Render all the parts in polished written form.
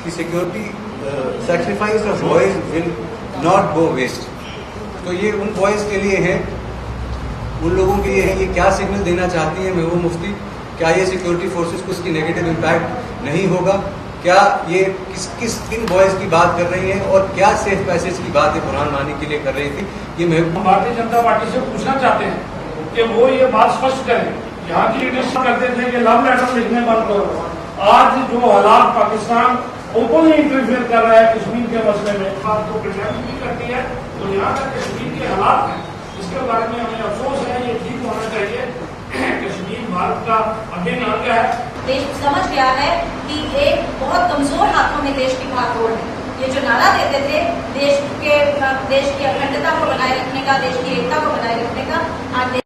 कि security sacrifice of boys will not go waste. तो ये उन बॉयज के लिए है, उन लोगों के लिए है। ये क्या सिग्नल देना चाहती है महबूबा मुफ्ती? क्या ये सिक्योरिटी फोर्सेस को इसकी नेगेटिव इम्पैक्ट नहीं होगा? क्या ये किन बॉयज की बात कर रही है और क्या सेफ पैसेज की बात है कुरान मानी के लिए कर रही थी? ये हम भारतीय जनता पार्टी से पूछना चाहते हैं कि वो ये बात स्पष्ट करें। यहाँ की लीडरशिप करते थे कि लव लेटर लिखने बंद करो। आज जो हालात पाकिस्तान ओपनली इंटरफेयर कर रहा है कश्मीर के मसले में, बात को प्रिटेंड भी करती है। तो यहाँ का कश्मीर के हालात हैं, इसके बारे में हमें अफसोस है। ये ठीक होना चाहिए। कश्मीर भारत का अभिन्न अंग है। देश समझ गया है कि एक बहुत कमजोर हाथों में देश की भागदौड़ है। ये जो नारा देते थे देश की अखंडता को बनाए रखने का, देश की एकता को बनाए रखने का, आज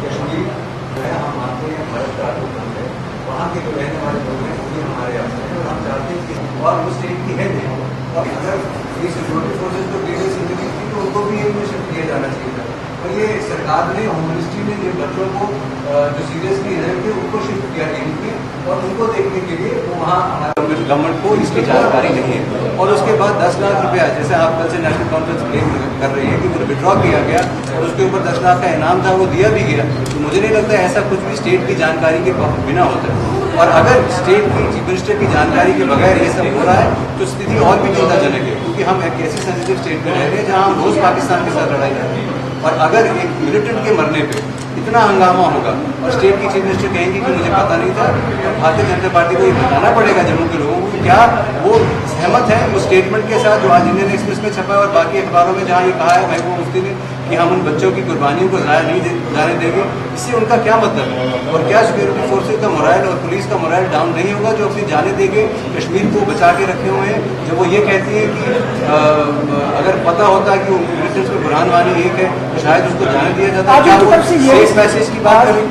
कश्मीर जो है हम मानते हैं भारत का है, वहाँ के जो रहने वाले लोग हैं वो भी हमारे यहाँ से हैं और हम चाहते हैं कि और वो स्टेट की है नहीं। और अगर ये सिक्योरिटी फोर्सेज को ग्रेटर सिंपैथी थी तो उनको भी एक शिफ्ट किया जाना चाहिए था। और ये सरकार ने, होम मिनिस्ट्री ने ये बच्चों को जो सीरियसली रहे थे उनको शिफ्ट किया गया पे और उनको देखने के लिए वो वहाँ हमारे गवर्नमेंट को इसकी जानकारी नहीं है। और उसके बाद 10 लाख रुपया, जैसे आप कल से नेशनल कॉन्फ्रेंस क्लेम कर रही है कि वो विड्रॉ किया गया और उसके ऊपर 10 लाख का इनाम था, वो दिया भी गया। तो मुझे नहीं लगता ऐसा कुछ भी स्टेट की जानकारी के बिना होता है। और अगर स्टेट की चीफ मिनिस्टर की जानकारी के बगैर ये सब हो रहा है तो स्थिति और भी चिंताजनक है, क्योंकि हम एक ऐसी सेंसिटिव स्टेट में रह रहे हैं जहाँ हम रोज पाकिस्तान के साथ लड़ाई लड़ रहे हैं। और अगर एक मिलिटेंट के मरने पे इतना हंगामा होगा और स्टेट की चीफ मिनिस्टर कहेंगी कि मुझे पता नहीं था, तो भारतीय जनता पार्टी को ये बताना पड़ेगा जम्मू के लोगों को क्या वो सहमत है उस स्टेटमेंट के साथ जो आज इंडियन एक्सप्रेस में छपा है और बाकी अखबारों में जहाँ ये कहा है महबूबा मुफ्ती ने कि हम उन बच्चों की कुर्बानियों को ज़ाया नहीं जाने देंगे। इससे उनका क्या मतलब है? और क्या सिक्योरिटी फोर्सेज का मोराल और पुलिस का मोराल डाउन नहीं होगा जो अपनी जाने देंगे कश्मीर को बचा के रखे हुए हैं? जब वो ये कहती है कि अगर पता होता है कि वो मिलिटेंट्स में कुरान वानी एक है तो शायद उसको जाने दिया जाता है। सेफ पैसेज की बात करें।